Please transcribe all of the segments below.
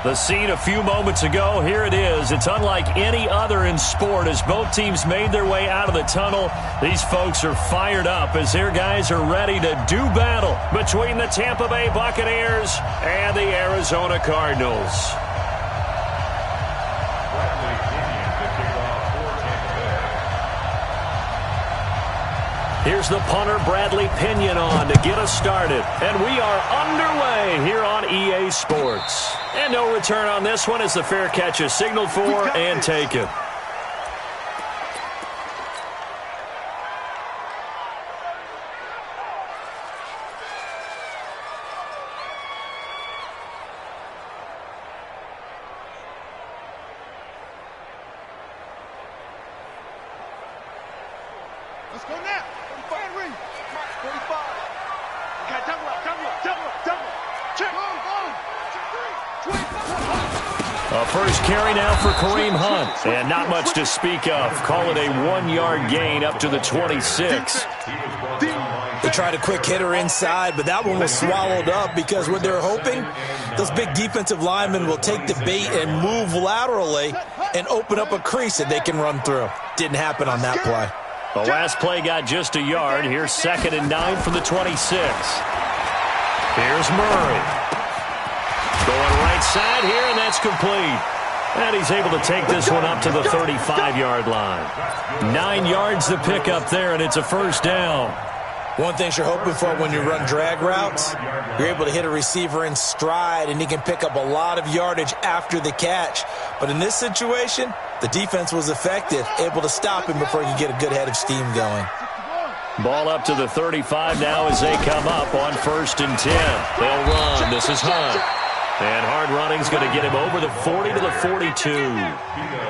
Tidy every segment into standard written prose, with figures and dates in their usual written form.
The scene a few moments ago, here it is. It's unlike any other in sport as both teams made their way out of the tunnel. These folks are fired up as their guys are ready to do battle between the Tampa Bay Buccaneers and the Arizona Cardinals. Here's the punter, Bradley Pinion, on to get us started. And we are underway here on EA Sports. And no return on this one as the fair catch is signaled for and taken. Let's go now. 45 ring. 45. Okay, double. Check. A first carry now for Kareem Hunt. And not much to speak of. Call it a 1-yard gain up to the 26. They tried a quick hitter inside, but that one was swallowed up because what they're hoping, those big defensive linemen will take the bait and move laterally and open up a crease that they can run through. Didn't happen on that play. The last play got just a yard. Here's 2nd and 9 from the 26. Here's Murray. Going right side here, and that's complete. And he's able to take this one up to the 35-yard line. 9 yards to pick up there, and it's a first down. One thing you're hoping for when you run drag routes, you're able to hit a receiver in stride, and he can pick up a lot of yardage after the catch. But in this situation, the defense was effective, able to stop him before he could get a good head of steam going. Ball up to the 35 now as they come up on 1st and 10. They'll run. This is Hunt. And hard running's going to get him over the 40 to the 42.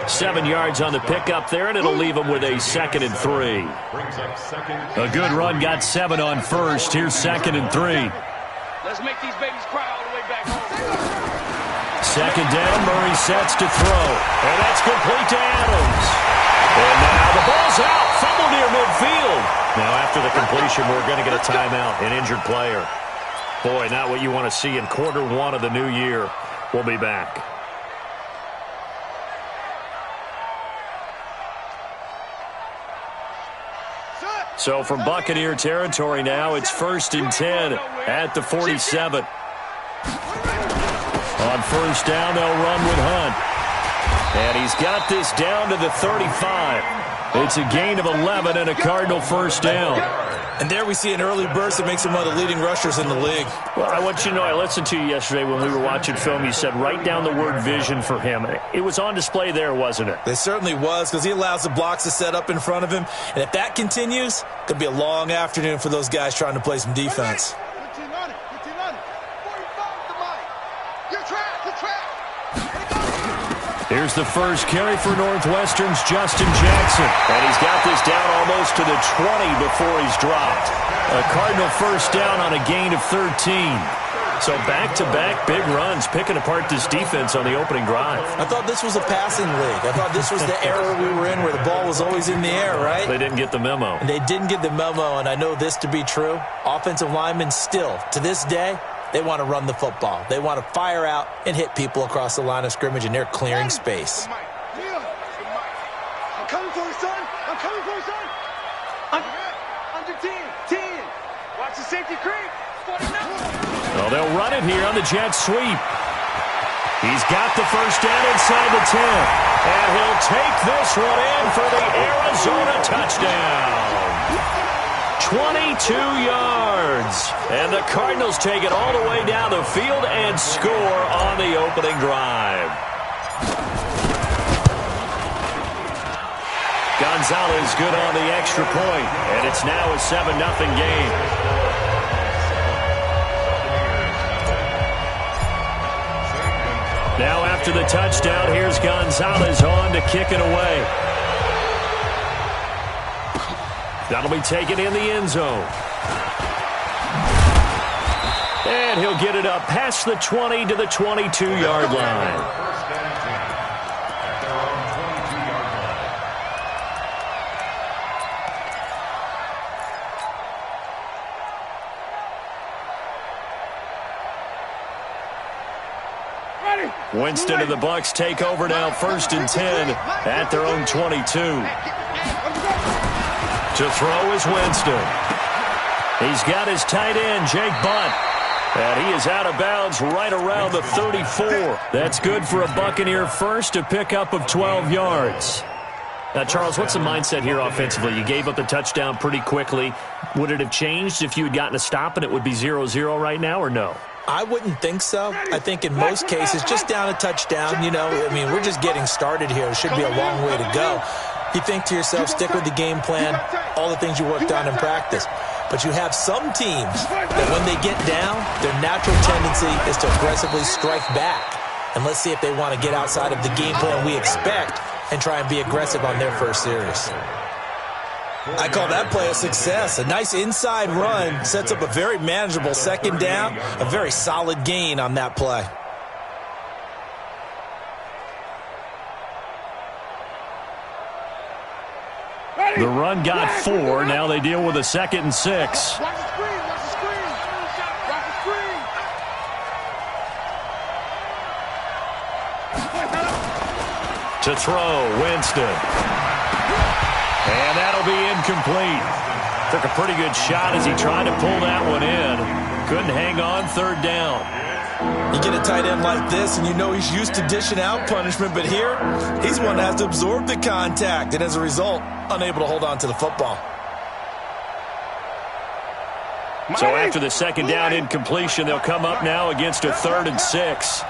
7 yards on the pickup there, and it'll leave him with a 2nd and 3. A good run got 7 on 1st. Here's 2nd and 3. Let's make these babies cry all the way back home. 2nd down, Murray sets to throw. And that's complete to Adams. And now the ball's out. Fumble near midfield. Now after the completion, we're going to get a timeout, an injured player. Boy, not what you want to see in quarter 1 of the new year. We'll be back. So from Buccaneer territory now, it's 1st and 10 at the 47. On 1st down, they'll run with Hunt. And he's got this down to the 35. It's a gain of 11 and a Cardinal first down. And there we see an early burst that makes him one of the leading rushers in the league. Well, I want you to know, I listened to you yesterday when we were watching film. You said write down the word vision for him. It was on display there, wasn't it? It certainly was, because he allows the blocks to set up in front of him. And if that continues, it could be a long afternoon for those guys trying to play some defense. Here's the first carry for Northwestern's Justin Jackson. And he's got this down almost to the 20 before he's dropped. A Cardinal first down on a gain of 13. So back-to-back big runs, picking apart this defense on the opening drive. I thought this was a passing league. I thought this was the era we were in where the ball was always in the air, right? They didn't get the memo. And they didn't get the memo, and I know this to be true. Offensive linemen still, to this day, they want to run the football. They want to fire out and hit people across the line of scrimmage, and they're clearing space. I'm coming for you, son. I'm coming for you, son. Under 10. Watch the safety creep. 49. Well, they'll run it here on the jet sweep. He's got the first down inside the 10. And he'll take this one in for the Arizona touchdown. 22 yards. And the Cardinals take it all the way down the field and score on the opening drive. Gonzalez good on the extra point, and it's now a 7-0 game. Now after the touchdown, here's Gonzalez on to kick it away. That'll be taken in the end zone. And he'll get it up past the 20 to the 22-yard line. Winston and the Bucs take over now, 1st and 10 at their own 22. To throw is Winston. He's got his tight end, Jake Butt. And he is out of bounds right around the 34. That's good for a Buccaneer first, a pickup of 12 yards. Now, Charles, what's the mindset here offensively? You gave up the touchdown pretty quickly. Would it have changed if you had gotten a stop and it would be 0-0 right now, or no? I wouldn't think so. I think in most cases, just down a touchdown, we're just getting started here. It should be a long way to go. You think to yourself, stick with the game plan, all the things you worked on in practice. But you have some teams that when they get down, their natural tendency is to aggressively strike back. And let's see if they want to get outside of the game plan we expect and try and be aggressive on their first series. I call that play a success. A nice inside run sets up a very manageable 2nd down, a very solid gain on that play. The run got 4. Now they deal with a 2nd and 6. Watch the screen, watch the screen. Watch the screen. To throw, Winston. And that'll be incomplete. Took a pretty good shot as he tried to pull that one in. Couldn't hang on, 3rd down. You get a tight end like this, and you know he's used to dishing out punishment, but here, he's one that has to absorb the contact, and as a result, unable to hold on to the football. So after the 2nd down incompletion, they'll come up now against a 3rd and 6.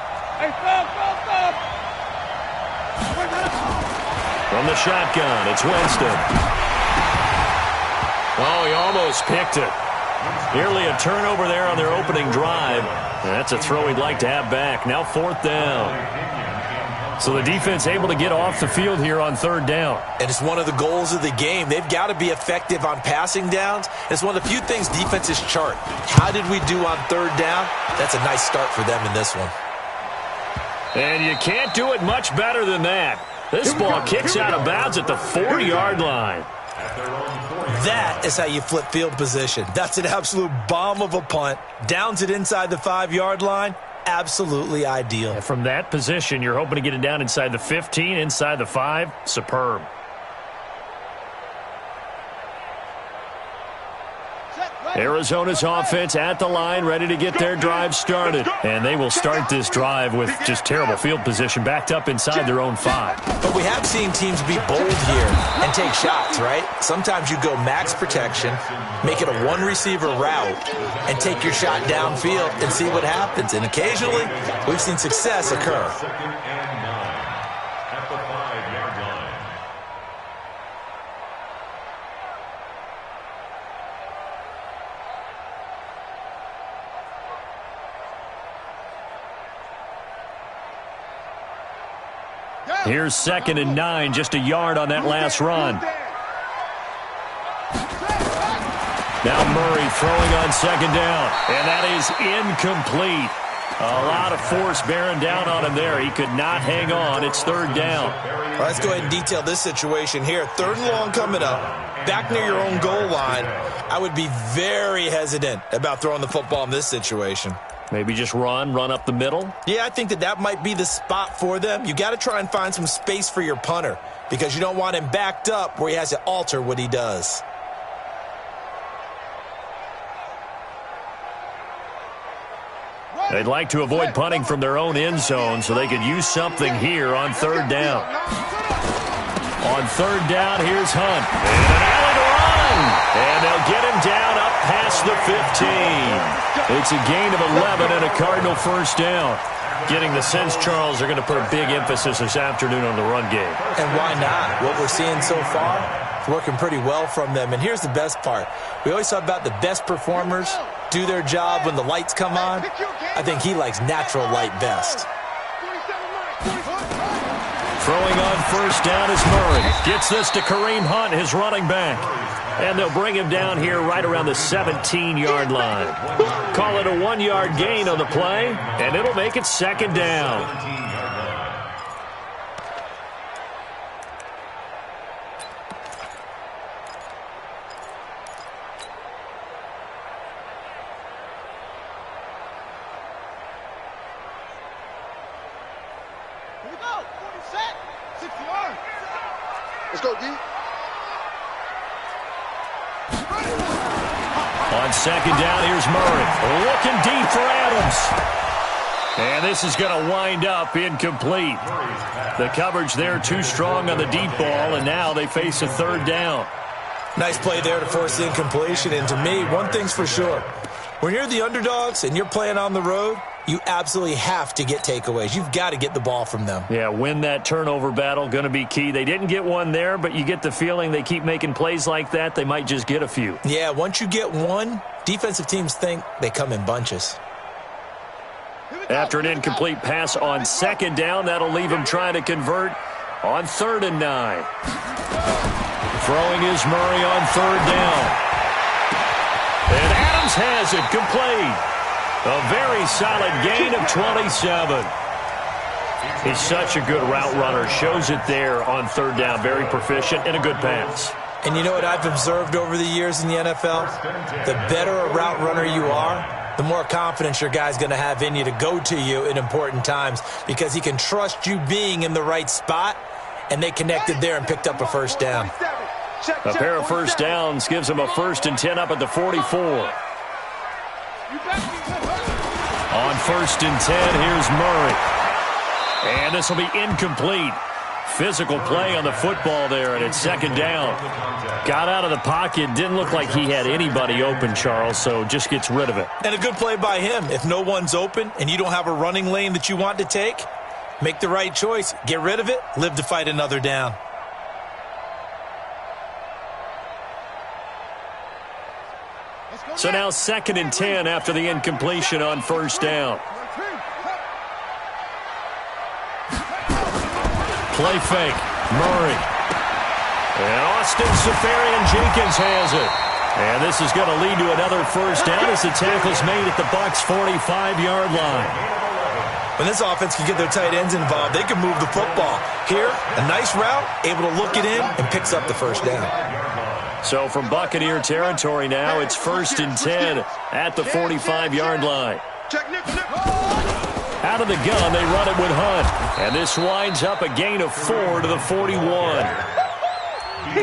From the shotgun, it's Winston. Oh, he almost picked it. Nearly a turnover there on their opening drive. That's a throw he'd like to have back. Now 4th down. So the defense able to get off the field here on 3rd down. And it's one of the goals of the game. They've got to be effective on passing downs. It's one of the few things defenses chart. How did we do on 3rd down? That's a nice start for them in this one. And you can't do it much better than that. This ball kicks out of bounds at the 4-yard line. That is how you flip field position. That's an absolute bomb of a punt. Downs it inside the 5-yard line. Absolutely ideal. And from that position, you're hoping to get it down inside the 15, inside the 5. Superb. Arizona's offense at the line, ready to get their drive started. And they will start this drive with just terrible field position, backed up inside their own 5. But we have seen teams be bold here and take shots, right? Sometimes you go max protection, make it a one-receiver route, and take your shot downfield and see what happens. And occasionally, we've seen success occur. Here's 2nd and 9, just a yard on that last run. Now Murray throwing on 2nd down, and that is incomplete. A lot of force bearing down on him there. He could not hang on. It's 3rd down. Well, let's go ahead and detail this situation here. 3rd and long coming up, back near your own goal line. I would be very hesitant about throwing the football in this situation. Maybe just run up the middle? Yeah, I think that might be the spot for them. You got to try and find some space for your punter because you don't want him backed up where he has to alter what he does. They'd like to avoid punting from their own end zone so they could use something here on 3rd down. On 3rd down, here's Hunt. And an alley to run. And they'll get him down up past the 15. It's a gain of 11 and a Cardinal 1st down. Getting the sense, Charles, they're going to put a big emphasis this afternoon on the run game. And why not? What we're seeing so far, it's working pretty well from them. And here's the best part. We always talk about the best performers do their job when the lights come on. I think he likes natural light best. Throwing on 1st down is Murray. Gets this to Kareem Hunt, his running back. And they'll bring him down here right around the 17-yard line. Call it a 1-yard gain on the play, and it'll make it 2nd down. Let's go, D. On second down, here's Murray. Looking deep for Adams. And this is going to wind up incomplete. The coverage there too strong on the deep ball, and now they face a third down. Nice play there to force the incompletion. And to me, one thing's for sure. When you're the underdogs and you're playing on the road, you absolutely have to get takeaways. You've got to get the ball from them. Yeah, win that turnover battle, going to be key. They didn't get one there, but you get the feeling they keep making plays like that, they might just get a few. Yeah, once you get one, defensive teams think they come in bunches. After an incomplete pass on second down, that'll leave them trying to convert on 3rd and 9. Throwing is Murray on 3rd down. And Adams has it complete. A very solid gain of 27. He's such a good route runner. Shows it there on 3rd down. Very proficient and a good pass. And you know what I've observed over the years in the NFL? The better a route runner you are, the more confidence your guy's going to have in you to go to you in important times because he can trust you being in the right spot, and they connected there and picked up a first down. A pair of first downs gives him a 1st and 10 up at the 44. On 1st and 10, here's Murray. And this will be incomplete. Physical play on the football there, and it's 2nd down. Got out of the pocket, didn't look like he had anybody open, Charles, so just gets rid of it. And a good play by him. If no one's open and you don't have a running lane that you want to take, make the right choice. Get rid of it, live to fight another down. So now 2nd and 10 after the incompletion on 1st down. Play fake. Murray. And Austin Seferian-Jenkins has it. And this is going to lead to another first down as the tackle's made at the Bucs' 45-yard line. When this offense can get their tight ends involved, they can move the football. Here, a nice route, able to look it in, and picks up the first down. So from Buccaneer territory now, it's 1st and 10 at the 45-yard line. Out of the gun, they run it with Hunt. And this winds up a gain of 4 to the 41.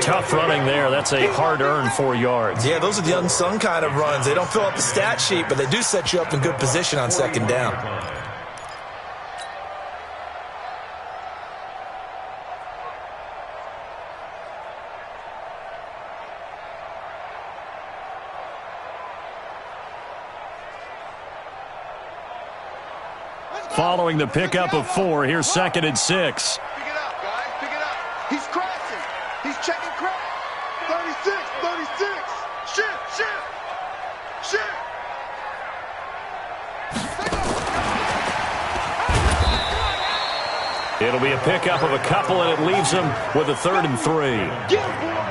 Tough running there. That's a hard-earned 4 yards. Yeah, those are the unsung kind of runs. They don't fill up the stat sheet, but they do set you up in good position on 2nd down. Following the pickup of 4, here's 2nd and 6. Pick it up, guys. Pick it up. He's crashing. He's checking crash. 36, 36. Shift, shift, shift. It'll be a pickup of a couple, and it leaves them with a 3rd and 3.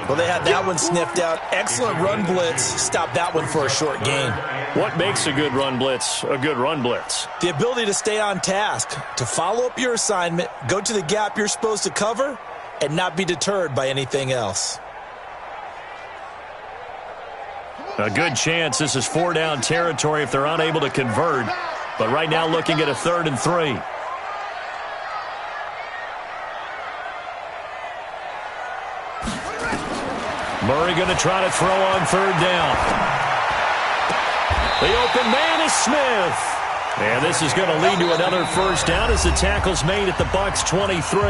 Well, they had that one sniffed out. Excellent run blitz. Stopped that one for a short gain. What makes a good run blitz a good run blitz? The ability to stay on task, to follow up your assignment, go to the gap you're supposed to cover, and not be deterred by anything else. A good chance this is 4-down territory if they're unable to convert. But right now looking at a 3rd and 3. Murray going to try to throw on 3rd down. The open man is Smith. And this is going to lead to another first down as the tackle's made at the Bucs' 23.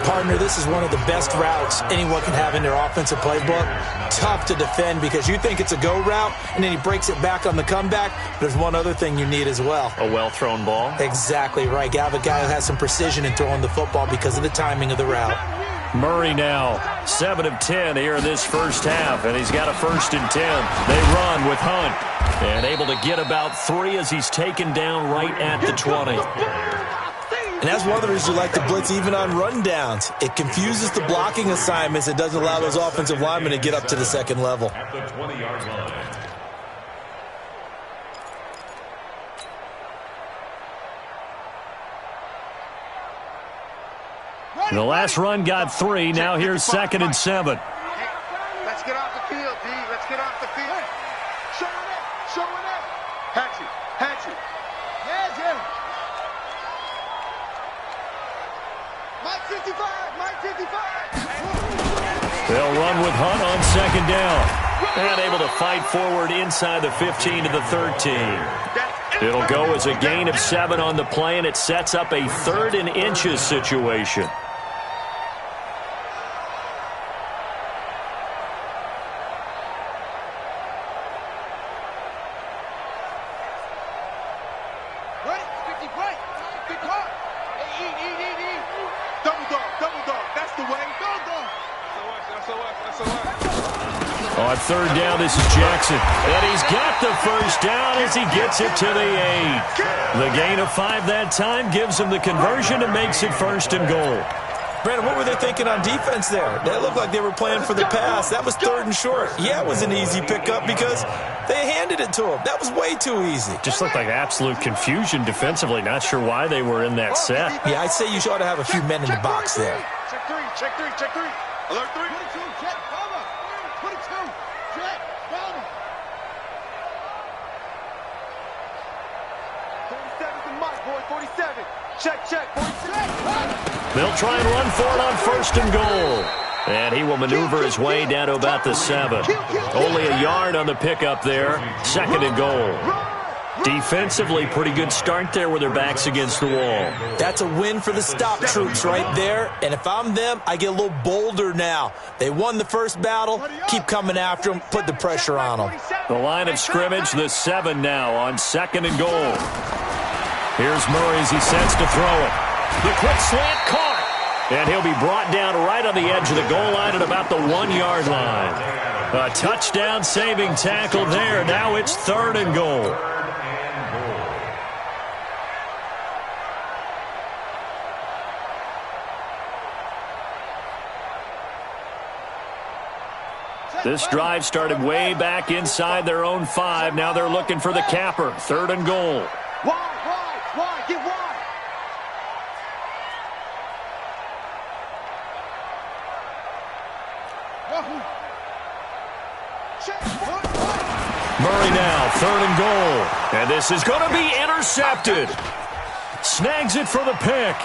Partner, this is one of the best routes anyone can have in their offensive playbook. Tough to defend because you think it's a go route, and then he breaks it back on the comeback. There's one other thing you need as well. A well-thrown ball? Exactly right. You have a guy who has some precision in throwing the football because of the timing of the route. Murray now 7 of 10 here in this first half, and he's got a 1st and 10. They run with Hunt, and able to get about 3 as he's taken down right at the 20. And that's one of the reasons you like to blitz even on rundowns. It confuses the blocking assignments. It doesn't allow those offensive linemen to get up to the second level. The last run got 3. Now here's 2nd and 7. Let's get off the field, D. Let's get off the field. Show it up. Show it up. Hatchet. Hatchet. Yes, yes. Mike 55, Mike 55. They'll run with Hunt on second down. And able to fight forward inside the 15 to the 13. It'll go as a gain of 7 on the play, and it sets up a 3rd and inches situation. On third down, this is Jackson. And he's got the first down as he gets it to the 8. The gain of 5 that time gives him the conversion and makes it 1st and goal. Brandon, what were they thinking on defense there? They looked like they were playing for the pass. That was 3rd and short. Yeah, it was an easy pickup because they handed it to him. That was way too easy. Just looked like absolute confusion defensively. Not sure why they were in that set. Yeah, I'd say you ought to have a few men in the box there. Check 3, check 3, check 3. Alert 3. 22, check, cover. 22, check, cover. 47's the mark, boy, 47. Check, check, 47. They'll try and run for it on 1st and goal. And he will maneuver his way down to about the 7. Only a yard on the pickup there. 2nd and goal. Defensively, pretty good start there with their backs against the wall. That's a win for the stop troops right there. And if I'm them, I get a little bolder now. They won the first battle. Keep coming after them. Put the pressure on them. The line of scrimmage, the 7 now on 2nd and goal. Here's Murray as he sets to throw it. The quick slant caught. And he'll be brought down right on the edge of the goal line at about the 1-yard line. A touchdown saving tackle there. Now it's 3rd and goal. This drive started way back inside their own 5. Now they're looking for the capper. 3rd and goal. Wide, get wide. Murray now, 3rd and goal. And this is going to be intercepted. Snags it for the pick.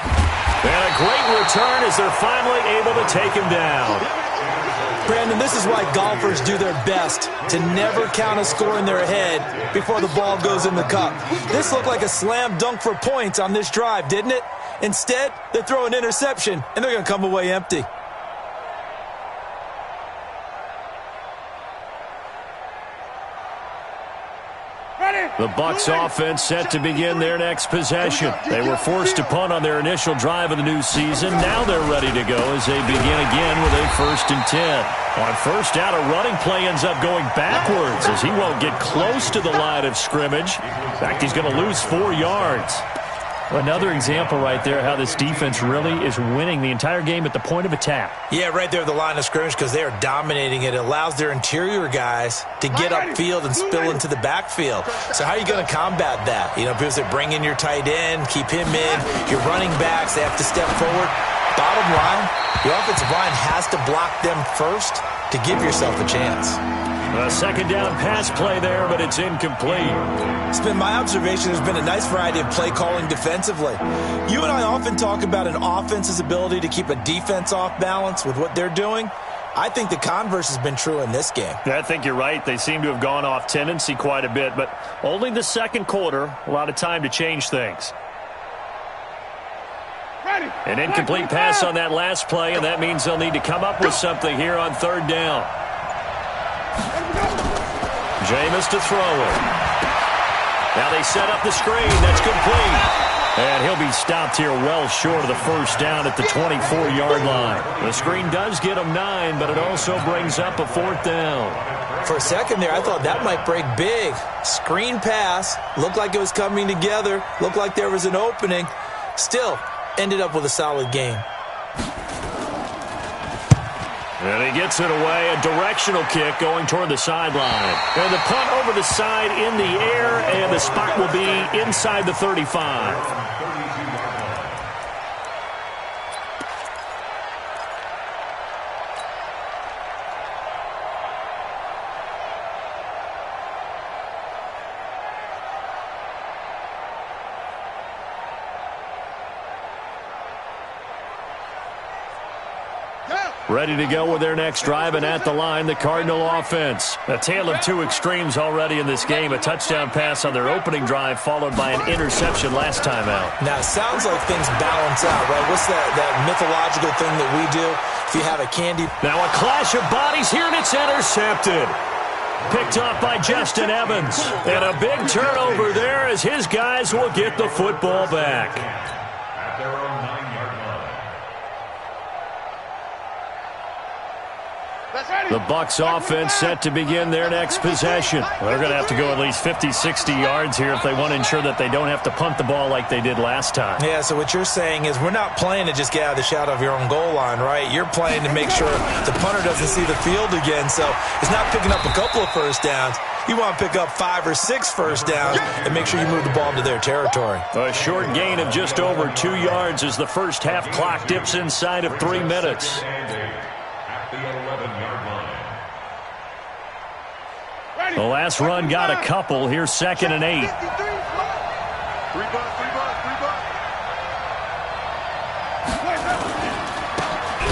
And a great return as they're finally able to take him down. Brandon, this is why golfers do their best to never count a score in their head before the ball goes in the cup. This looked like a slam dunk for points on this drive, didn't it? Instead, they throw an interception, and they're going to come away empty. The Bucs offense set to begin their next possession. They were forced to punt on their initial drive of the new season. Now they're ready to go as they begin again with a 1st and 10. On 1st down, a running play ends up going backwards as he won't get close to the line of scrimmage. In fact, he's going to lose 4 yards. Another example right there how this defense really is winning the entire game at the point of attack. Yeah, right there at the line of scrimmage because they are dominating it. It allows their interior guys to get upfield and spill into the backfield. So how are you going to combat that? You know, because they bring in your tight end, keep him in. Your running backs, they have to step forward. Bottom line, your offensive line has to block them first to give yourself a chance. A 2nd down pass play there, but it's incomplete. It's been my observation there's been a nice variety of play calling defensively. You and I often talk about an offense's ability to keep a defense off balance with what they're doing. I think the converse has been true in this game. Yeah, I think you're right. They seem to have gone off tendency quite a bit, but only the 2nd quarter, a lot of time to change things. An incomplete pass on that last play, and that means they'll need to come up with something here on 3rd down. Jameis to throw it. Now they set up the screen. That's complete. And he'll be stopped here well short of the 1st down at the 24-yard line. The screen does get him 9, but it also brings up a 4th down. For a second there, I thought that might break big. Screen pass. Looked like it was coming together. Looked like there was an opening. Still, ended up with a solid game. And he gets it away, a directional kick going toward the sideline. And the punt over the side in the air, and the spot will be inside the 35. Ready to go with their next drive, and at the line, the Cardinal offense. A tale of two extremes already in this game. A touchdown pass on their opening drive, followed by an interception last time out. Now, it sounds like things balance out, right? What's that mythological thing that we do? If you have a candy... Now a clash of bodies here, and it's intercepted. Picked off by Justin Evans. And a big turnover there as his guys will get the football back. At their own 9-yard line. The Bucs offense set to begin their next possession. They're going to have to go at least 50, 60 yards here if they want to ensure that they don't have to punt the ball like they did last time. Yeah, so what you're saying is we're not playing to just get out of the shadow of your own goal line, right? You're playing to make sure the punter doesn't see the field again. So it's not picking up a couple of first downs. You want to pick up 5 or 6 first downs and make sure you move the ball into their territory. A short gain of just over 2 yards as the first half clock dips inside of 3 minutes. The last run got a couple. Here's 2nd and 8. 3 bucks.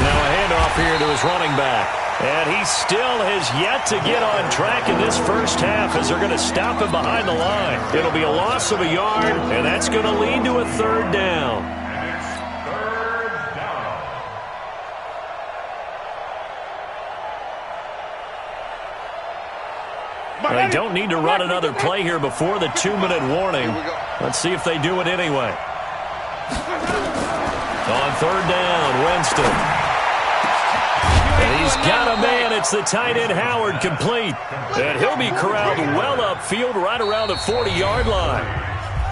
Now a handoff here to his running back. And he still has yet to get on track in this first half as they're going to stop him behind the line. It'll be a loss of a yard, and that's going to lead to a 3rd down. They don't need to run another play here before the 2-minute warning. Let's see if they do it anyway. On 3rd down, Winston. And he's got a man. It's the tight end Howard, complete. And he'll be corralled well upfield right around the 40-yard line.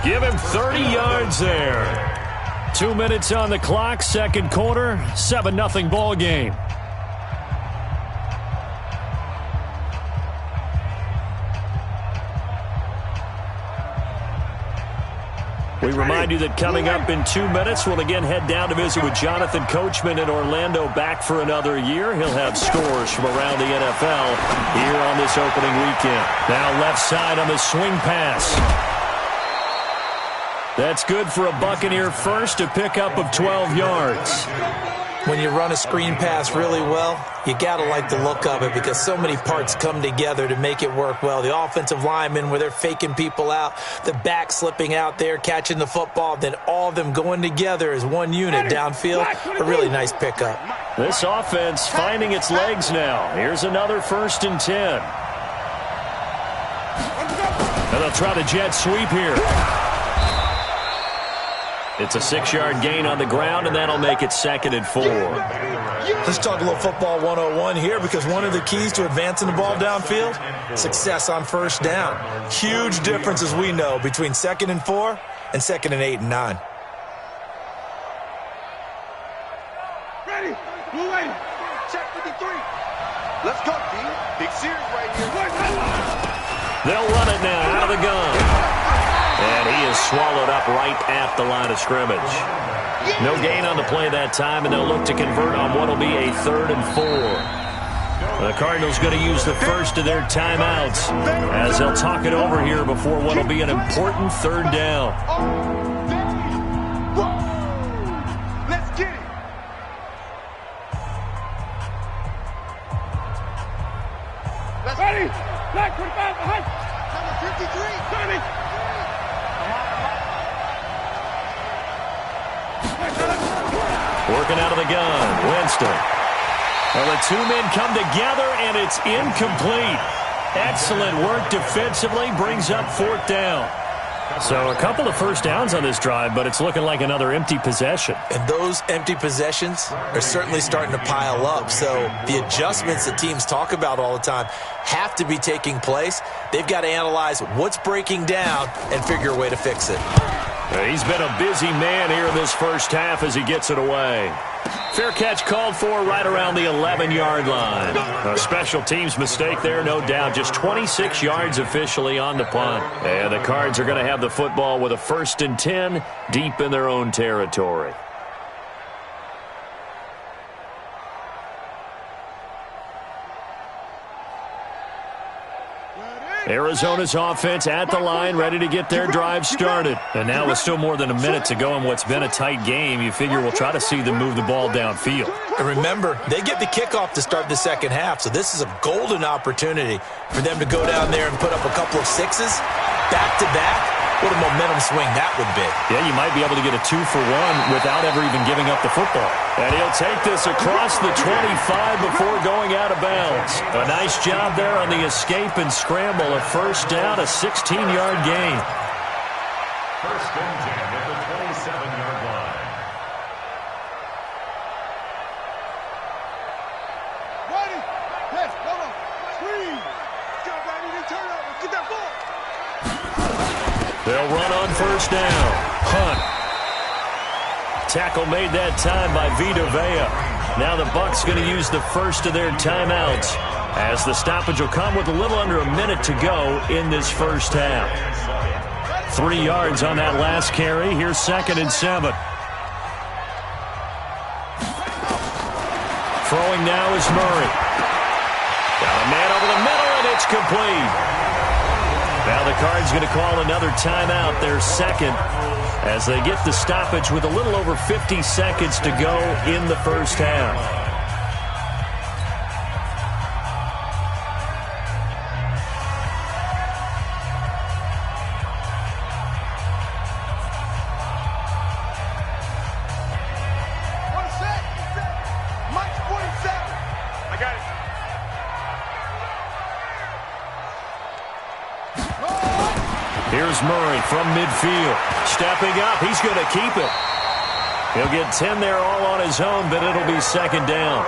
Give him 30 yards there. 2 minutes on the clock, 2nd quarter, 7-0 ball game. We remind you that coming up in 2 minutes, we'll again head down to visit with Jonathan Coachman in Orlando, back for another year. He'll have scores from around the NFL here on this opening weekend. Now left side on the swing pass. That's good for a Buccaneer first, a pickup of 12 yards. When you run a screen pass really well, you got to like the look of it because so many parts come together to make it work well. The offensive linemen, where they're faking people out, the back slipping out there, catching the football, then all of them going together as one unit downfield. A really nice pickup. This offense finding its legs now. Here's another 1st and 10. And they'll try the jet sweep here. It's a 6-yard gain on the ground, and that'll make it 2nd and 4. Let's talk a little football 101 here, because one of the keys to advancing the ball downfield, success on 1st down. Huge difference, as we know, between 2nd and 4 and 2nd and 8 and 9. Ready. Blue lane. Check 53. Let's go, D. Big series right here. They'll run it now out of the gun. And he is swallowed up right at the line of scrimmage. No gain on the play that time, and they'll look to convert on what will be a 3rd and 4. The Cardinals going to use the first of their timeouts as they'll talk it over here before what will be an important 3rd down. Let's get it. Let's ready. Black 25 behind. Number 53. Johnny. Working out of the gun, Winston. Well, the 2 men come together, and it's incomplete. Excellent work defensively, brings up 4th down. So a couple of first downs on this drive, but it's looking like another empty possession. And those empty possessions are certainly starting to pile up. So the adjustments that teams talk about all the time have to be taking place. They've got to analyze what's breaking down and figure a way to fix it. He's been a busy man here in this first half as he gets it away. Fair catch called for right around the 11-yard line. A special teams mistake there, no doubt. Just 26 yards officially on the punt. And the Cards are going to have the football with a 1st and 10 deep in their own territory. Arizona's offense at the line, ready to get their drive started. And now with still more than a minute to go in what's been a tight game, you figure we'll try to see them move the ball downfield. And remember, they get the kickoff to start the second half, so this is a golden opportunity for them to go down there and put up a couple of sixes back-to-back. What a momentum swing that would be. Yeah, you might be able to get a 2-for-1 without ever even giving up the football. And he'll take this across the 25 before going out of bounds. A nice job there on the escape and scramble. A first down, a 16-yard gain. First and 10 at the 27-yard line. Ready? Yes, hold on. Screen. Got that in turn over. Get that ball. They'll run on first down. Hunt. Tackle made that time by Vita Vea. Now the Bucs going to use the first of their timeouts as the stoppage will come with a little under a minute to go in this first half. 3 yards on that last carry. Here's 2nd and 7. Throwing now is Murray. Got a man over the middle, and it's complete. Now the Cards going to call another timeout, their second, as they get the stoppage with a little over 50 seconds to go in the first half. Here's Murray from midfield. Stepping up, he's going to keep it. He'll get 10 there all on his own, but it'll be 2nd down.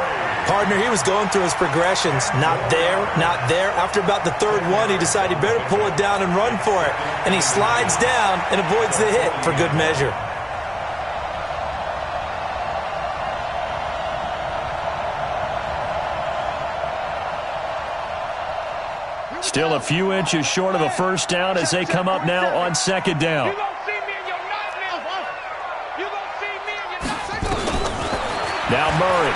Partner, he was going through his progressions. Not there, not there. After about the 3rd one, he decided he better pull it down and run for it. And he slides down and avoids the hit for good measure. Still a few inches short of a first down as they come up now on 2nd down. Now Murray.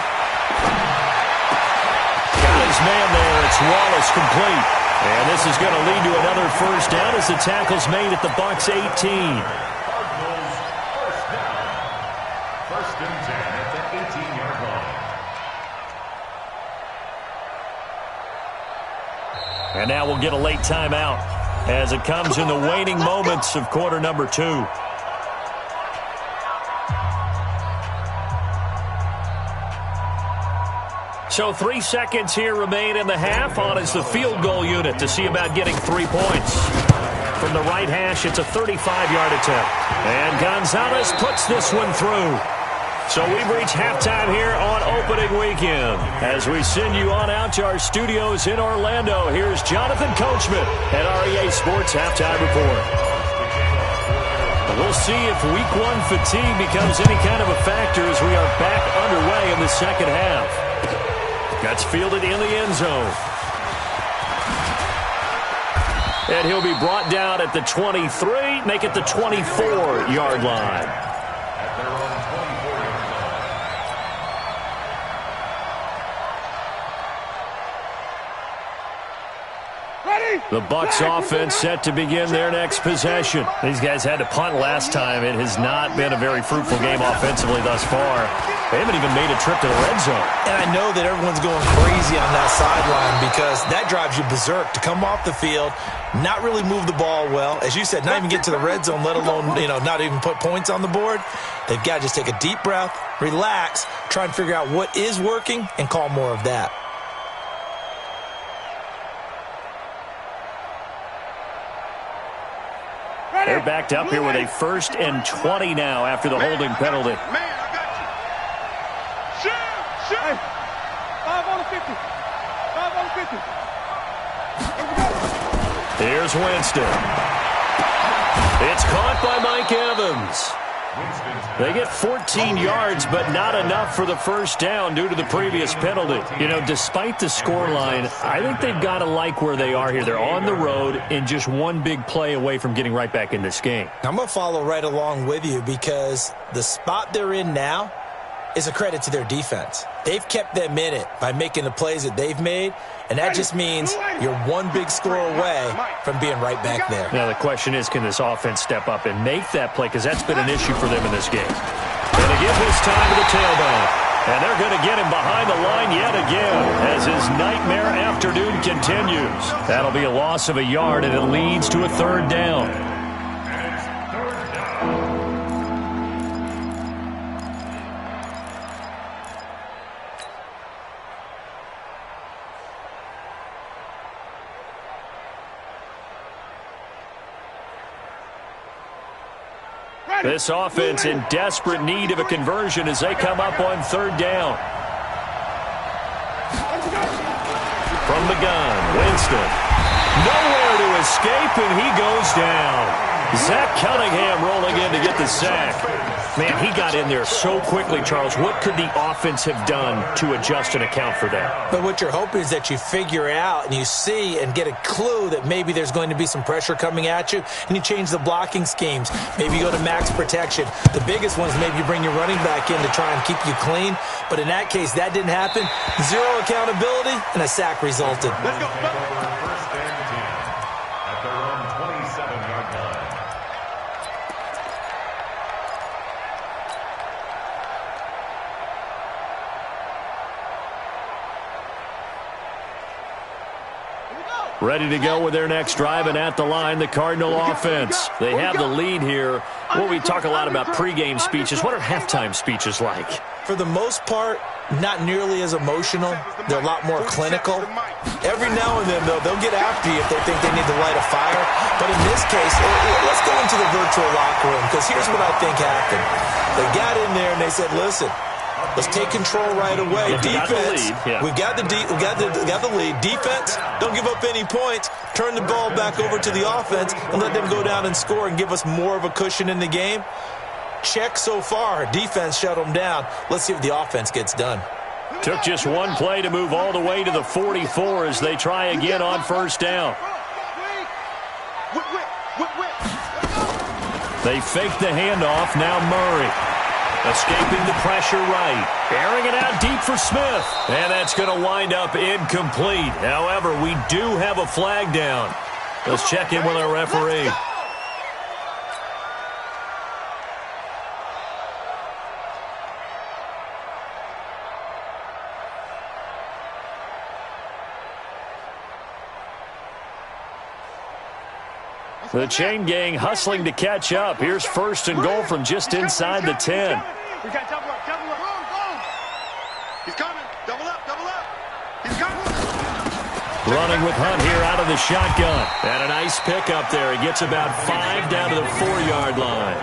Got his man there. It's Wallace complete. And this is going to lead to another first down as the tackle's made at the Bucs 18. Cardinals first down. 1st and 10 at the 18-yard line. And now we'll get a late timeout as it comes in the waning moments of quarter number 2. So 3 seconds here remain in the half. On is the field goal unit to see about getting 3 points. From the right hash, it's a 35-yard attempt. And Gonzalez puts this one through. So we've reached halftime here on opening weekend. As we send you on out to our studios in Orlando, here's Jonathan Coachman at REA Sports Halftime Report. We'll see if Week 1 fatigue becomes any kind of a factor as we are back underway in the second half. That's fielded in the end zone. And he'll be brought down at the 23, make it the 24-yard line. The Bucs offense set to begin their next possession. These guys had to punt last time. It has not been a very fruitful game offensively thus far. They haven't even made a trip to the red zone. And I know that everyone's going crazy on that sideline because that drives you berserk to come off the field, not really move the ball well. As you said, not even get to the red zone, let alone, not even put points on the board. They've got to just take a deep breath, relax, try and figure out what is working, and call more of that. They're backed up here with a 1st and 20 now after the holding penalty. Man, I got you. Shoot! Hey, 5 on the 50. 5 on the 50. Here's Winston. It's caught by Mike Evans. They get 14 yards, but not enough for the first down due to the previous penalty. Despite the scoreline, I think they've got to like where they are here. They're on the road and just one big play away from getting right back in this game. I'm going to follow right along with you because the spot they're in now, is a credit to their defense. They've kept them in it by making the plays that they've made, and that just means you're one big score away from being right back there. Now the question is, can this offense step up and make that play? Because that's been an issue for them in this game. Going to give this time to the tailback. And they're going to get him behind the line yet again as his nightmare afternoon continues. That'll be a loss of a yard, and it leads to a third down. This offense in desperate need of a conversion as they come up on third down. From the gun, Winston. Nowhere to escape, and he goes down. Zach Cunningham rolling in to get the sack. Man, he got in there so quickly, Charles. What could the offense have done to adjust and account for that? But what you're hoping is that you figure out and you see and get a clue that maybe there's going to be some pressure coming at you, and you change the blocking schemes. Maybe you go to max protection. The biggest one is maybe you bring your running back in to try and keep you clean. But in that case, that didn't happen. Zero accountability, and a sack resulted. Let's go. First and 10 at their own 27-yard line. Ready to go with their next drive, and at the line, the Cardinal offense. They have the lead here. Well, we talk a lot about pregame speeches. What are halftime speeches like? For the most part, not nearly as emotional. They're a lot more clinical. Every now and then, though, they'll get after you if they think they need to light a fire. But in this case, let's go into the virtual locker room, because here's what I think happened. They got in there and they said, listen, let's take control right away. Defense, we've got the lead. Defense, don't give up any points. Turn the ball back over to the offense and let them go down and score and give us more of a cushion in the game. Check so far. Defense shut them down. Let's see if the offense gets done. Took just one play to move all the way to the 44 as they try again on first down. They fake the handoff. Now Murray. Escaping the pressure right. Airing it out deep for Smith. And that's going to wind up incomplete. However, we do have a flag down. Let's check in with our referee. The chain gang hustling to catch up. Here's first and goal from just inside the 10. We got double up, double up. He's coming. Double up, double up. He's coming. Running with Hunt here out of the shotgun. And a nice pickup there. He gets about 5 down to the 4-yard line.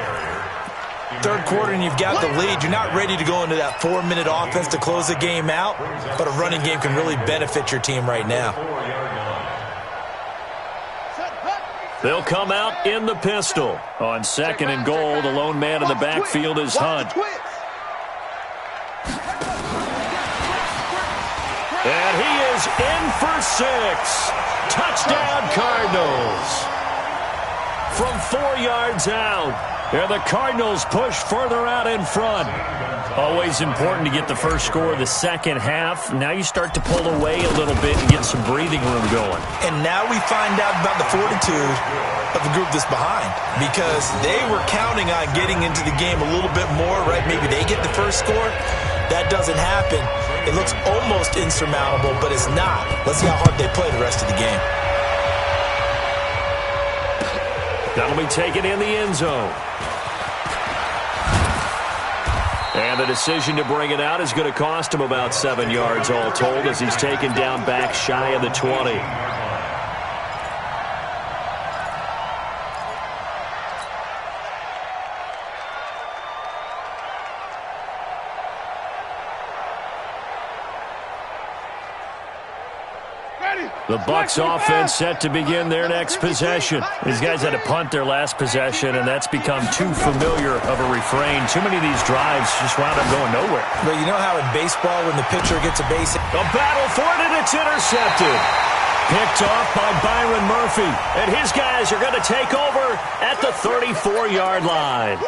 Third quarter and you've got the lead. You're not ready to go into that 4-minute offense to close the game out, but a running game can really benefit your team right now. They'll come out in the pistol. On second and goal, the lone man in the backfield is Hunt. And he is in for 6. Touchdown, Cardinals. From 4 yards out. And the Cardinals push further out in front. Always important to get the first score of the second half. Now you start to pull away a little bit and get some breathing room going. And now we find out about the fortitude of the group that's behind, because they were counting on getting into the game a little bit more, right? Maybe they get the first score. That doesn't happen. It looks almost insurmountable, but it's not. Let's see how hard they play the rest of the game. That'll be taken in the end zone. And the decision to bring it out is going to cost him about 7 yards all told as he's taken down back shy of the 20. The Bucs offense set to begin their next possession. These guys had to punt their last possession, and that's become too familiar of a refrain. Too many of these drives just wound up going nowhere. But you know how in baseball when the pitcher gets a base... A battle for it, and it's intercepted. Picked off by Byron Murphy, and his guys are going to take over at the 34-yard line.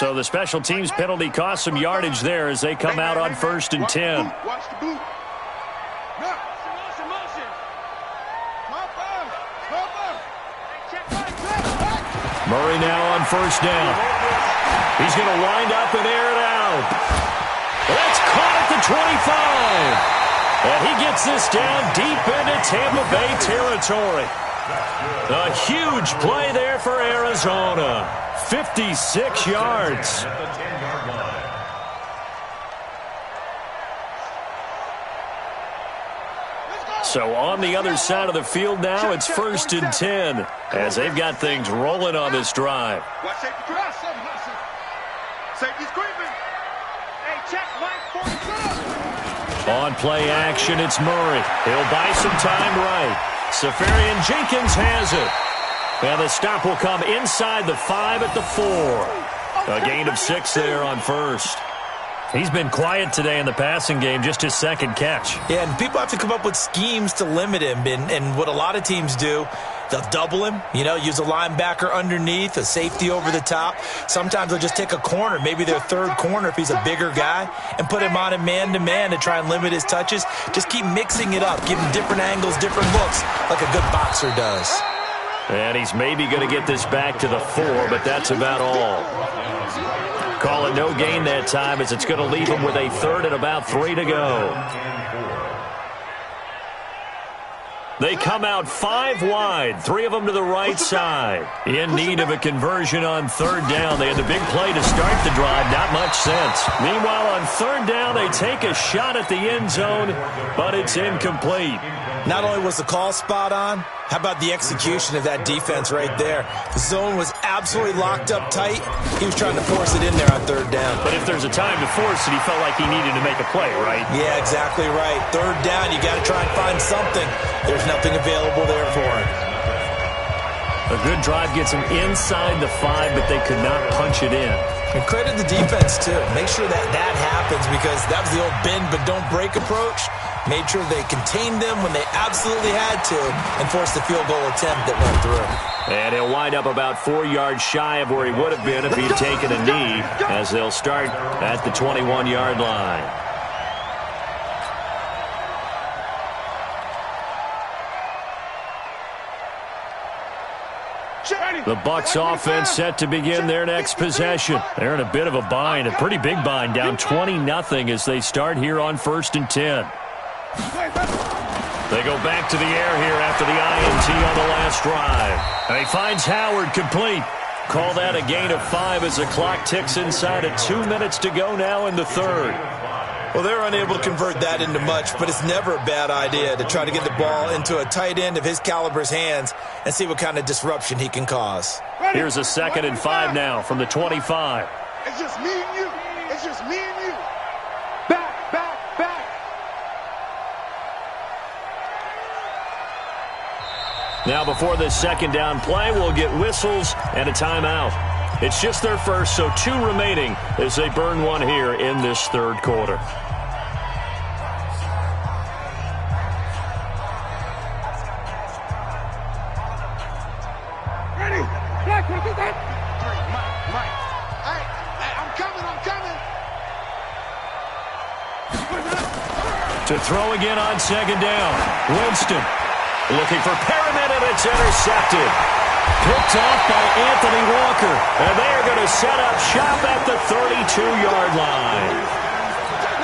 So the special teams penalty cost some yardage there as they come out on 1st and 10. Watch the boot. Murray now on 1st down. He's going to wind up and air it out. That's caught at the 25. And he gets this down deep into Tampa Bay territory. A huge play there for Arizona. 56 yards. So on the other side of the field now, it's 1st and 10 as they've got things rolling on this drive. Watch safety cross. Safety's creeping. Hey, check Mike 42. On play action, it's Murray. He'll buy some time right. Safarian Jenkins has it. And the stop will come inside the 5 at the 4. A gain of 6 there on 1st. He's been quiet today in the passing game, just his 2nd catch. Yeah, and people have to come up with schemes to limit him. And what a lot of teams do, they'll double him, use a linebacker underneath, a safety over the top. Sometimes they'll just take a corner, maybe their 3rd corner if he's a bigger guy, and put him on a man-to-man to try and limit his touches. Just keep mixing it up, give him different angles, different looks, like a good boxer does. And he's maybe going to get this back to the 4, but that's about all. Call it no gain that time as it's going to leave him with a 3rd and about 3 to go. They come out 5 wide, 3 of them to the right side. In need of a conversion on 3rd down. They had the big play to start the drive, not much sense. Meanwhile, on 3rd down, they take a shot at the end zone, but it's incomplete. Not only was the call spot on, how about the execution of that defense right there? The zone was absolutely locked up tight. He was trying to force it in there on 3rd down. But if there's a time to force it, he felt like he needed to make a play, right? Yeah, exactly right. 3rd down, you got to try and find something. There's nothing available there for him. A good drive gets him inside the 5, but they could not punch it in. And credit the defense, too. Make sure that happens because that was the old bend but don't break approach. Made sure they contained them when they absolutely had to and forced the field goal attempt that went through. And he'll wind up about 4 yards shy of where he would have been if he'd taken a knee as they'll start at the 21-yard line. The Bucs offense set to begin their next possession. They're in a bit of a bind, a pretty big bind, down 20-0 as they start here on 1st and 10. They go back to the air here after the INT on the last drive. And he finds Howard complete. Call that a gain of 5 as the clock ticks inside of 2 minutes to go now in the 3rd. Well, they're unable to convert that into much, but it's never a bad idea to try to get the ball into a tight end of his caliber's hands and see what kind of disruption he can cause. Here's a 2nd and 5 now from the 25. It's just me and you. It's just me and you. Back, back, back. Now before this 2nd down play, we'll get whistles and a timeout. It's just their first, so 2 remaining as they burn one here in this 3rd quarter. Ready? Mike. Hey, I'm coming. To throw again on 2nd down. Winston looking for Perriman, and it's intercepted. Picked off by Anthony Walker, and they are going to set up shop at the 32-yard line.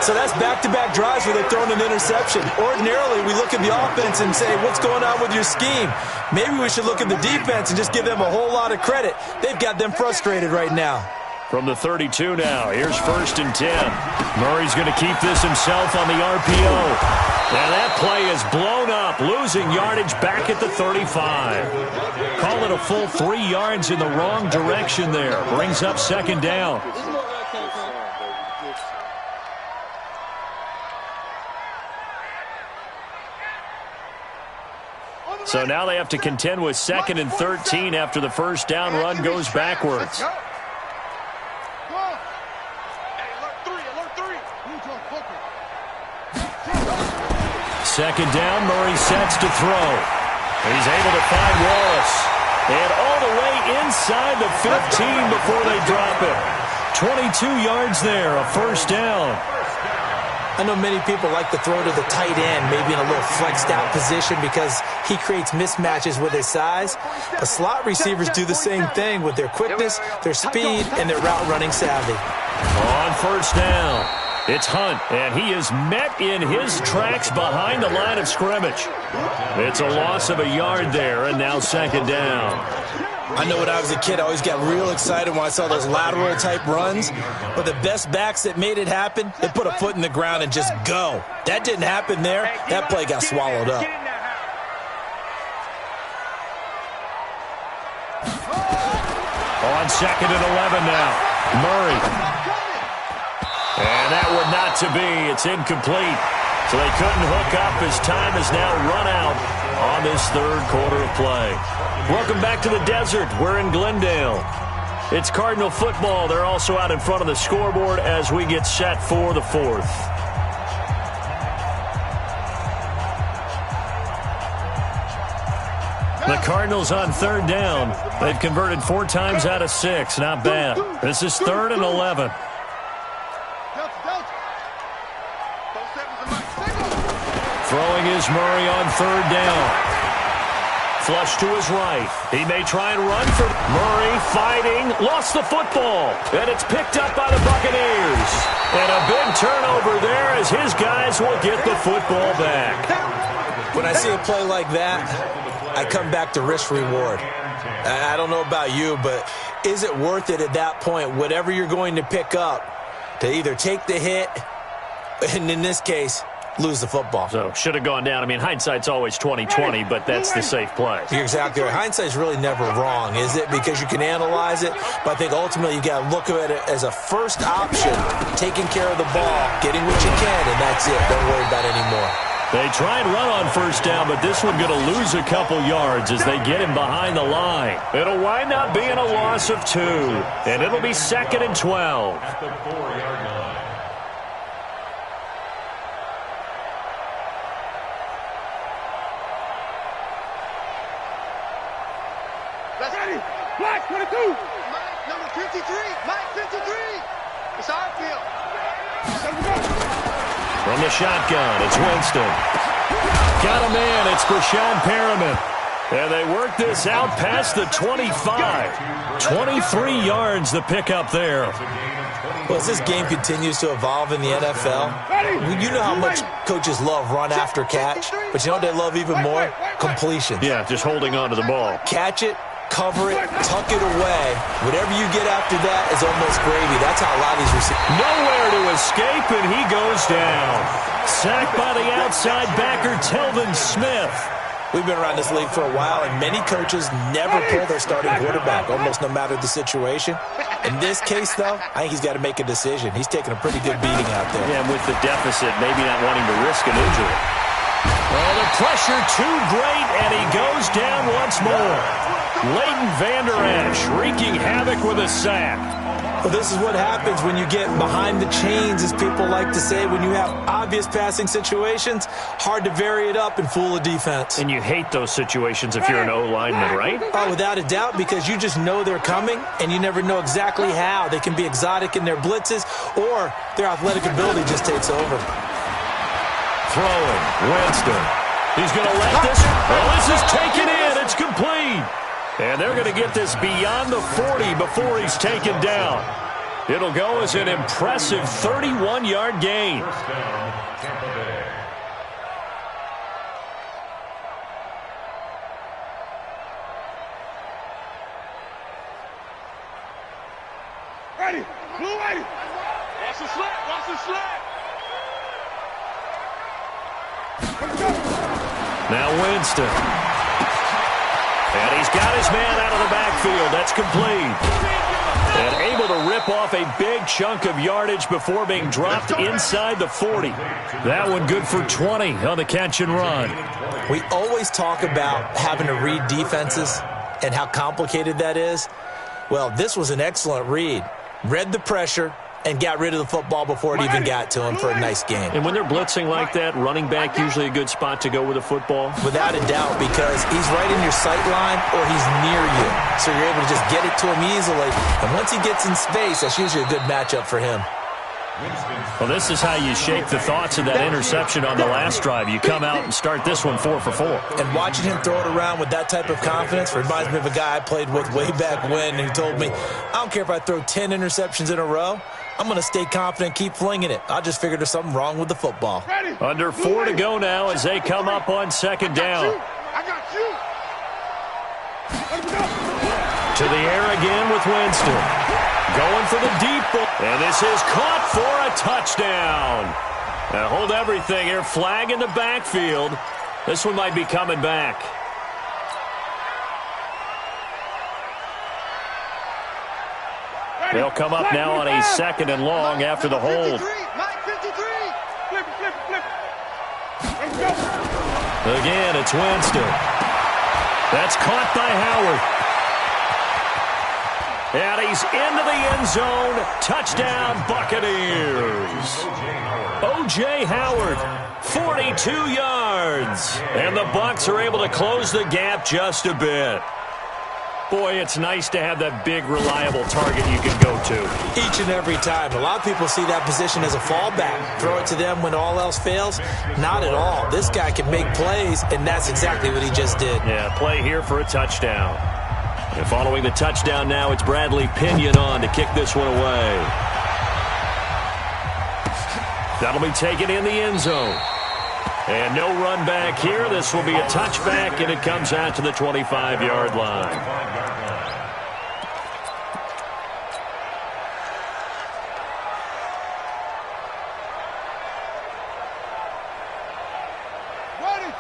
So that's back-to-back drives where they're throwing an interception. Ordinarily, we look at the offense and say, what's going on with your scheme? Maybe we should look at the defense and just give them a whole lot of credit. They've got them frustrated right now. From the 32 now, here's 1st and 10. Murray's going to keep this himself on the RPO. And that play is blown up, losing yardage back at the 35. Call it a full 3 yards in the wrong direction there. Brings up 2nd down. So now they have to contend with 2nd and 13 after the 1st down run goes backwards. Second down, Murray sets to throw. He's able to find Wallace. And all the way inside the 15 before they drop it. 22 yards there, a first down. I know many people like to throw to the tight end, maybe in a little flexed out position because he creates mismatches with his size. But slot receivers do the same thing with their quickness, their speed, and their route running savvy. On first down, it's Hunt, and he is met in his tracks behind the line of scrimmage. It's a loss of a yard there, and now second down. I know when I was a kid, I always got real excited when I saw those lateral-type runs. But the best backs that made it happen, they put a foot in the ground and just go. That didn't happen there. That play got swallowed up. On second and 11 now, Murray. And that would not to be. It's incomplete. So they couldn't hook up as time has now run out on this third quarter of play. Welcome back to the desert. We're in Glendale. It's Cardinal football. They're also out in front of the scoreboard as we get set for the fourth. The Cardinals on third down. They've converted 4 times out of 6. Not bad. This is 3rd and 11. Throwing is Murray on third down. Flush to his right. He may try and run for Murray, fighting, lost the football, and it's picked up by the Buccaneers. And a big turnover there as his guys will get the football back. When I see a play like that, I come back to risk-reward. I don't know about you, but is it worth it at that point, whatever you're going to pick up, to either take the hit, and in this case, lose the football? So, should have gone down. I mean, hindsight's always 20/20, but that's the safe play. You're exactly right. Hindsight's really never wrong, is it? Because you can analyze it, but I think ultimately you got to look at it as a first option, taking care of the ball, getting what you can, and that's it. Don't worry about it anymore. They try and run on first down, but this one going to lose a couple yards as they get him behind the line. It'll wind up being a loss of 2, and it'll be 2nd and 12. At the 4-yard line. Mike, 22. Mike, number 53. Mike, 53. It's our field. From the shotgun, it's Winston. Got a man, it's Breshad Perriman. And they work this out past the 25. 23 yards the pickup there. Well, as this game continues to evolve in the NFL, you know how much coaches love run after catch, but you know what they love even more? Completion. Yeah, just holding on to the ball. Catch it, cover it, tuck it away. Whatever you get after that is almost gravy. That's how a lot of these receivers. Nowhere to escape, and he goes down. Sacked by the outside backer, Telvin Smith. We've been around this league for a while, and many coaches never pull their starting quarterback, almost no matter the situation. In this case, though, I think he's got to make a decision. He's taking a pretty good beating out there. Yeah, and with the deficit, maybe not wanting to risk an injury. Well, the pressure too great, and he goes down once more. Leighton Vander Esch wreaking havoc with a sack. Well, this is what happens when you get behind the chains, as people like to say. When you have obvious passing situations, hard to vary it up and fool a defense. And you hate those situations if you're an O-lineman, right? Oh, without a doubt, because you just know they're coming, and you never know exactly how. They can be exotic in their blitzes, or their athletic ability just takes over. Throwing, Winston. He's going to let this. Oh, this is taken in. It's complete. And they're going to get this beyond the 40 before he's taken down. It'll go as an impressive 31-yard gain. First down, Tampa Bay. Ready. Blue ready. Watch the slap. Watch the slap. Now Winston. And he's got his man out of the backfield. That's complete. And able to rip off a big chunk of yardage before being dropped inside the 40. That one good for 20 on the catch and run. We always talk about having to read defenses and how complicated that is. Well, this was an excellent read. Read the pressure, and got rid of the football before it even got to him for a nice gain. And when they're blitzing like that, running back usually a good spot to go with a football? Without a doubt, because he's right in your sight line or he's near you. So you're able to just get it to him easily. And once he gets in space, that's usually a good matchup for him. Well, this is how you shake the thoughts of that interception on the last drive. You come out and start this one 4 for 4. And watching him throw it around with that type of confidence reminds me of a guy I played with way back when who told me, I don't care if I throw 10 interceptions in a row, I'm going to stay confident, keep flinging it. I just figured there's something wrong with the football. Under 4 to go now as they come up on second down. I got you. To the air again with Winston. Going for the deep ball. And this is caught for a touchdown. Now hold everything here. Flag in the backfield. This one might be coming back. They'll come up now on a second and long after the hold. Again, it's Winston. That's caught by Howard. And he's into the end zone. Touchdown, Buccaneers. O.J. Howard, 42 yards. And the Bucs are able to close the gap just a bit. Boy, it's nice to have that big, reliable target you can go to. Each and every time. A lot of people see that position as a fallback. Throw it to them when all else fails. Not at all. This guy can make plays, and that's exactly what he just did. Yeah, play here for a touchdown. And following the touchdown now, it's Bradley Pinion on to kick this one away. That'll be taken in the end zone. And no run back here. This will be a touchback, and it comes out to the 25-yard line.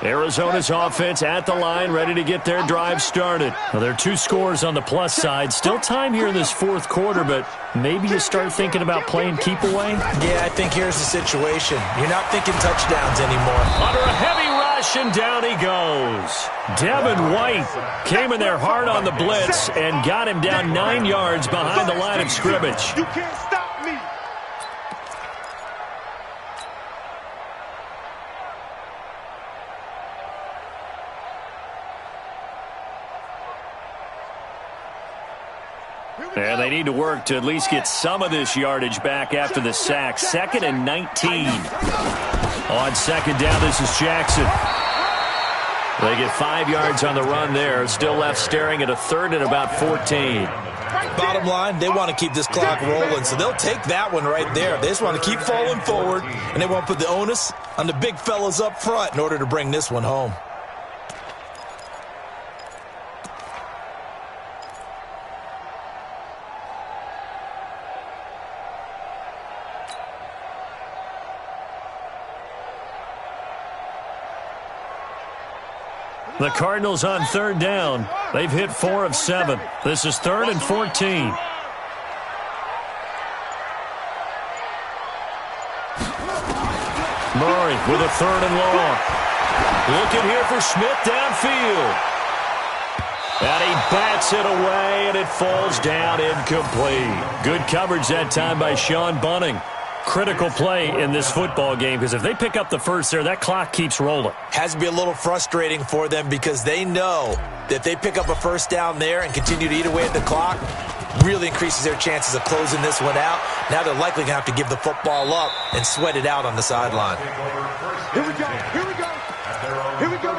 Arizona's offense at the line, ready to get their drive started. Well, there are 2 scores on the plus side. Still time here in this fourth quarter, but maybe you start thinking about playing keep away? Yeah, I think here's the situation. You're not thinking touchdowns anymore. Under a heavy rush, and down he goes. Devin White came in there hard on the blitz and got him down 9 yards behind the line of scrimmage. You can't stop me. And they need to work to at least get some of this yardage back after the sack. 2nd and 19. On second down, this is Jackson. They get 5 yards on the run there. Still left staring at a 3rd and about 14. Bottom line, they want to keep this clock rolling, so they'll take that one right there. They just want to keep falling forward, and they won't put the onus on the big fellas up front in order to bring this one home. The Cardinals on 3rd down. They've hit 4 of 7. This is 3rd and 14. Murray with a 3rd and long. Looking here for Smith downfield. And he bats it away, and it falls down incomplete. Good coverage that time by Sean Bunting. Critical play in this football game, because if they pick up the first there, that clock keeps rolling. Has to be a little frustrating for them because they know that if they pick up a first down there and continue to eat away at the clock, really increases their chances of closing this one out. Now they're likely going to have to give the football up and sweat it out on the sideline. Here we go. Here we go. Here we go.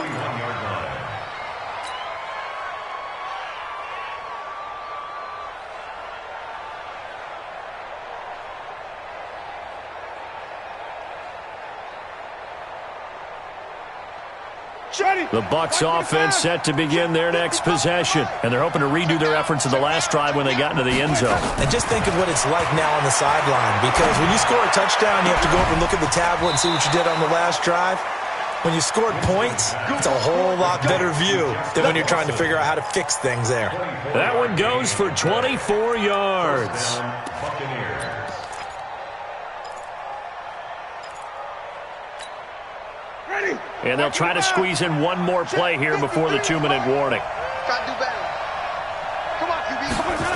The Bucs offense set to begin their next possession, and they're hoping to redo their efforts of the last drive when they got into the end zone. And just think of what it's like now on the sideline, because when you score a touchdown, you have to go over and look at the tablet and see what you did on the last drive. When you scored points, it's a whole lot better view than when you're trying to figure out how to fix things there. That one goes for 24 yards. And they'll try to squeeze in one more play here before the 2-minute warning. Try to do better. Come on, QB. Come on.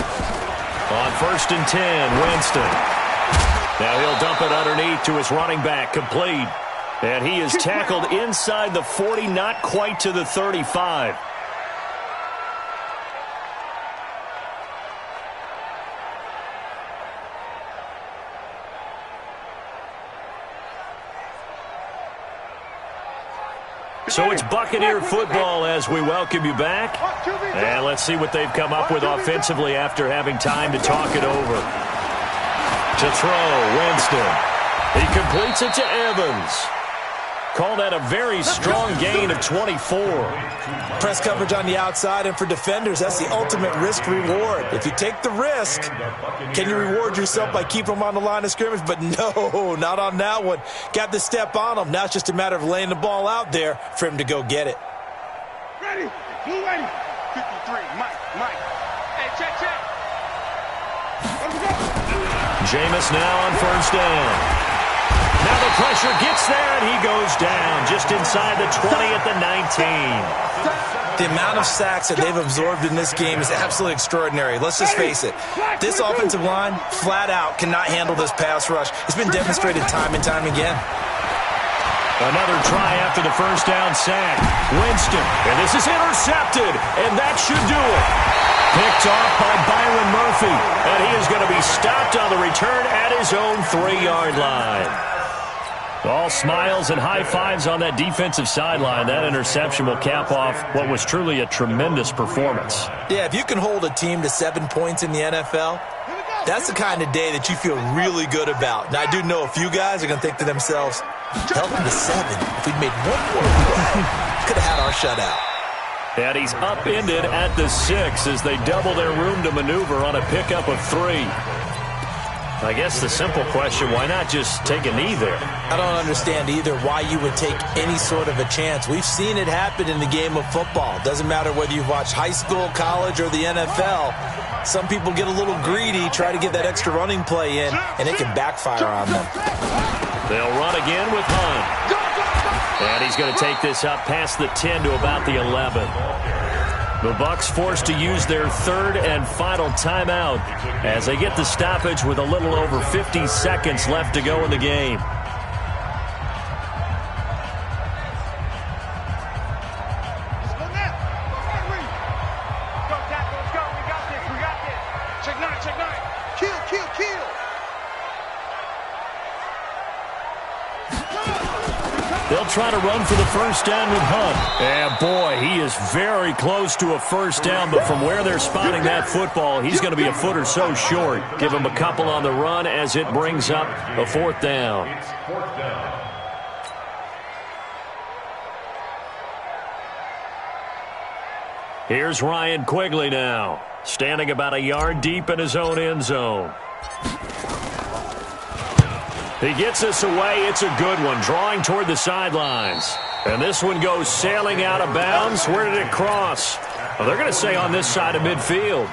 On 1st and 10, Winston. Now he'll dump it underneath to his running back, complete. And he is tackled inside the 40, not quite to the 35. So it's Buccaneer football as we welcome you back. And let's see what they've come up with offensively after having time to talk it over. To throw, Winston. He completes it to Evans. Call that a very strong gain of 24. Press coverage on the outside, and for defenders, that's the ultimate risk-reward. If you take the risk, can you reward yourself by keeping them on the line of scrimmage? But no, not on that one. Got the step on them. Now it's just a matter of laying the ball out there for him to go get it. Ready. Blue ready. 53. Mike. Hey, check. Let's go. Jameis now on first down. Now the pressure gets there, and he goes down just inside the 20 at the 19. The amount of sacks that they've absorbed in this game is absolutely extraordinary. Let's just face it. This offensive line, flat out, cannot handle this pass rush. It's been demonstrated time and time again. Another try after the first down sack. Winston, and this is intercepted, and that should do it. Picked off by Byron Murphy, and he is going to be stopped on the return at his own 3-yard line. All smiles and high fives on that defensive sideline. That interception will cap off what was truly a tremendous performance. Yeah, if you can hold a team to 7 points in the NFL, that's the kind of day that you feel really good about. Now, I do know a few guys are going to think to themselves, held them to 7. If we'd made one more play, could have had our shutout. And he's upended at the 6 as they double their room to maneuver on a pickup of 3. I guess the simple question, why not just take a knee there? I don't understand either why you would take any sort of a chance. We've seen it happen in the game of football. Doesn't matter whether you've watched high school, college, or the NFL. Some people get a little greedy, try to get that extra running play in, and it can backfire on them. They'll run again with Hunt. And he's going to take this up past the 10 to about the 11. The Bucs forced to use their third and final timeout as they get the stoppage with a little over 50 seconds left to go in the game. They'll try to run for the first down with Hunt. And, boy, he is very close to a first down, but from where they're spotting that football, he's going to be a foot or so short. Give him a couple on the run as it brings up a 4th down. It's 4th down. Here's Ryan Quigley now, standing about a yard deep in his own end zone. He gets this away. It's a good one, drawing toward the sidelines. And this one goes sailing out of bounds. Where did it cross? Well, they're going to say on this side of midfield.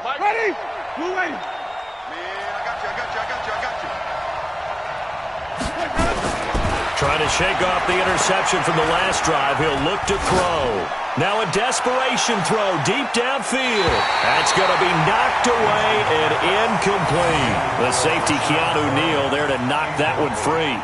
Mike. Ready? Blue ready. Man, I got you. Trying to shake off the interception from the last drive. He'll look to throw. Now a desperation throw deep downfield. That's going to be knocked away and incomplete. The safety, Keanu Neal, there to knock that one free.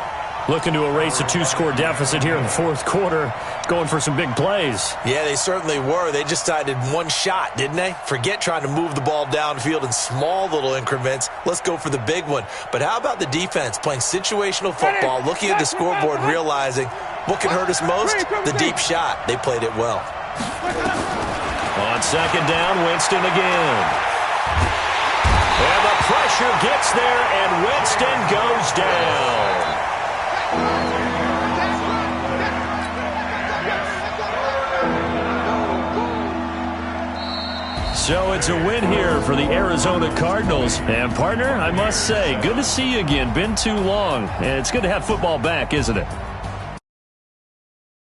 Looking to erase a 2-score deficit here in the 4th quarter. Going for some big plays. Yeah, they certainly were. They just decided one shot, didn't they? Forget trying to move the ball downfield in small little increments. Let's go for the big one. But how about the defense playing situational football, looking at the scoreboard and realizing what can hurt us most? The deep shot. They played it well. On second down, Winston again. And the pressure gets there, and Winston goes down. So it's a win here for the Arizona Cardinals. And, partner, I must say, good to see you again. Been too long. And it's good to have football back, isn't it?